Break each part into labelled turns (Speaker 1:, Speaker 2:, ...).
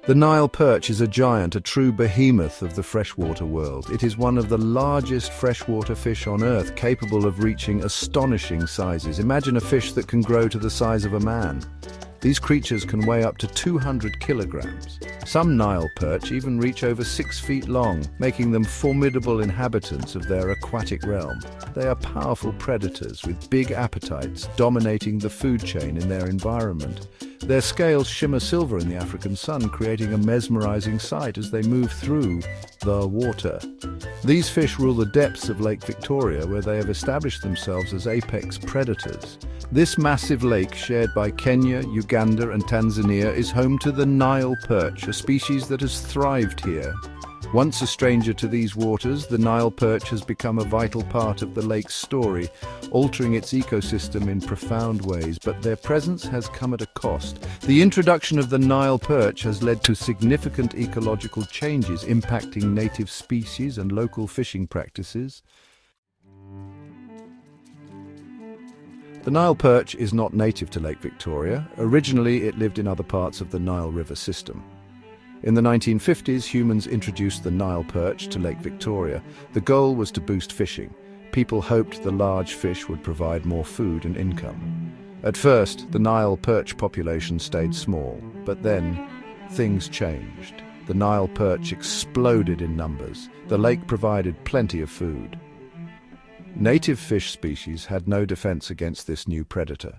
Speaker 1: The Nile perch is a giant, a true behemoth of the freshwater world. It is one of the largest freshwater fish on Earth, capable of reaching astonishing sizes. Imagine a fish that can grow to the size of a man. These creatures can weigh up to 200 kilograms. Some Nile perch even reach over 6 feet long, making them formidable inhabitants of their aquatic realm. They are powerful predators with big appetites, dominating the food chain in their environment. Their scales shimmer silver in the African sun, creating a mesmerizing sight as they move through the water. These fish rule the depths of Lake Victoria, where they have established themselves as apex predators. This massive lake, shared by Kenya, Uganda and Tanzania, is home to the Nile perch, a species that has thrived here. Once a stranger to these waters, the Nile perch has become a vital part of the lake's story, altering its ecosystem in profound ways, but their presence has come at a cost. The introduction of the Nile perch has led to significant ecological changes impacting native species and local fishing practices. The Nile perch is not native to Lake Victoria. Originally, it lived in other parts of the Nile River system. In the 1950s, humans introduced the Nile perch to Lake Victoria. The goal was to boost fishing. People hoped the large fish would provide more food and income. At first, the Nile perch population stayed small, but then things changed. The Nile perch exploded in numbers. The lake provided plenty of food. Native fish species had no defense against this new predator.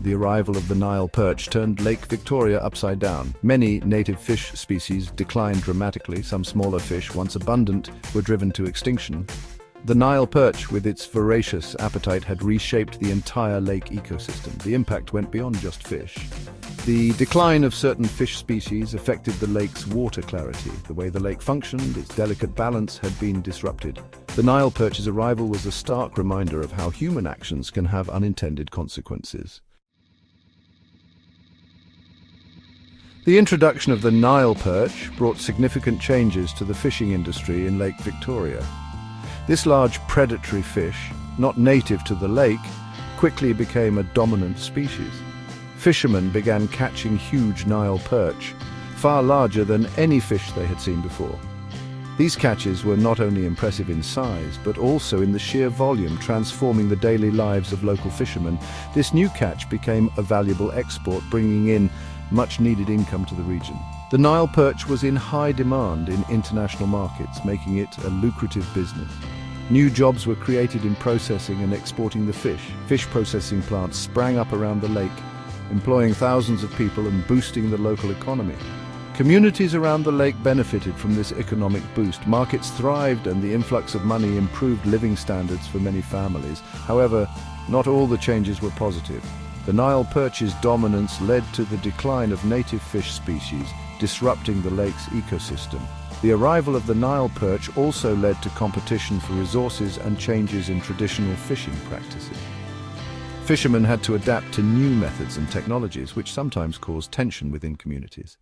Speaker 1: The arrival of the Nile perch turned Lake Victoria upside down. Many native fish species declined dramatically. Some smaller fish, once abundant, were driven to extinction. The Nile perch, with its voracious appetite, had reshaped the entire lake ecosystem. The impact went beyond just fish. The decline of certain fish species affected the lake's water clarity. The way the lake functioned, its delicate balance, had been disrupted. The Nile perch's arrival was a stark reminder of how human actions can have unintended consequences. The introduction of the Nile perch brought significant changes to the fishing industry in Lake Victoria. This large predatory fish, not native to the lake, quickly became a dominant species. Fishermen began catching huge Nile perch, far larger than any fish they had seen before. These catches were not only impressive in size, but also in the sheer volume, transforming the daily lives of local fishermen. This new catch became a valuable export, bringing in much-needed income to the region. The Nile perch was in high demand in international markets, making it a lucrative business. New jobs were created in processing and exporting the fish. Fish processing plants sprang up around the lake, employing thousands of people and boosting the local economy. Communities around the lake benefited from this economic boost. Markets thrived and the influx of money improved living standards for many families. However, not all the changes were positive. The Nile perch's dominance led to the decline of native fish species, disrupting the lake's ecosystem. The arrival of the Nile perch also led to competition for resources and changes in traditional fishing practices. Fishermen had to adapt to new methods and technologies, which sometimes caused tension within communities.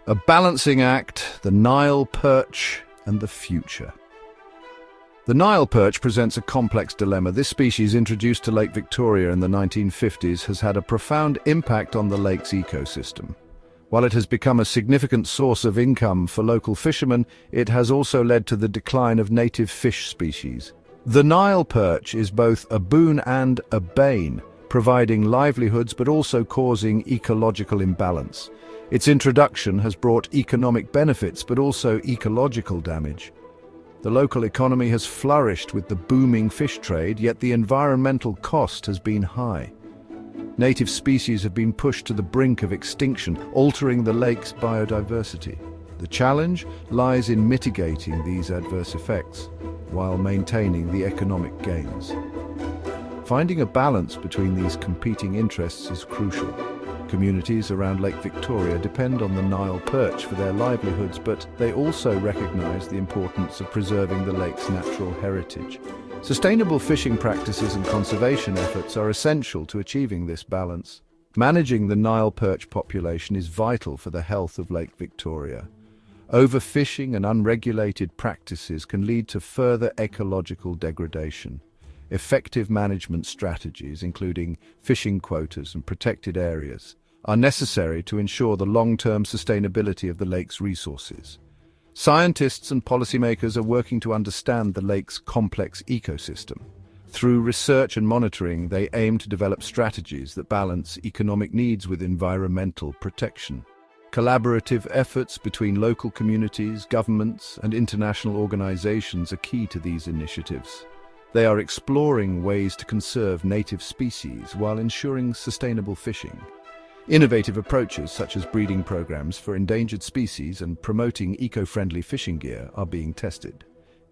Speaker 1: A balancing act, the Nile perch and the future. The Nile perch presents a complex dilemma. This species, introduced to Lake Victoria in the 1950s, has had a profound impact on the lake's ecosystem. While it has become a significant source of income for local fishermen, it has also led to the decline of native fish species. The Nile perch is both a boon and a bane, providing livelihoods but also causing ecological imbalance. Its introduction has brought economic benefits but also ecological damage. The local economy has flourished with the booming fish trade, yet the environmental cost has been high. Native species have been pushed to the brink of extinction, altering the lake's biodiversity. The challenge lies in mitigating these adverse effects while maintaining the economic gains. Finding a balance between these competing interests is crucial. Communities around Lake Victoria depend on the Nile perch for their livelihoods, but they also recognize the importance of preserving the lake's natural heritage. Sustainable fishing practices and conservation efforts are essential to achieving this balance. Managing the Nile perch population is vital for the health of Lake Victoria. Overfishing and unregulated practices can lead to further ecological degradation. Effective management strategies, including fishing quotas and protected areas, are necessary to ensure the long-term sustainability of the lake's resources. Scientists and policymakers are working to understand the lake's complex ecosystem. Through research and monitoring, they aim to develop strategies that balance economic needs with environmental protection. Collaborative efforts between local communities, governments, and international organizations are key to these initiatives. They are exploring ways to conserve native species while ensuring sustainable fishing. Innovative approaches such as breeding programs for endangered species and promoting eco-friendly fishing gear are being tested.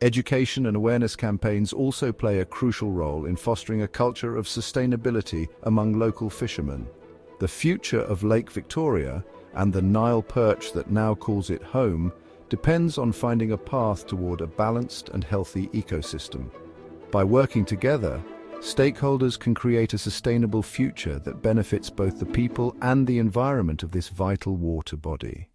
Speaker 1: Education and awareness campaigns also play a crucial role in fostering a culture of sustainability among local fishermen. The future of Lake Victoria and the Nile perch that now calls it home depends on finding a path toward a balanced and healthy ecosystem. By working together, stakeholders can create a sustainable future that benefits both the people and the environment of this vital water body.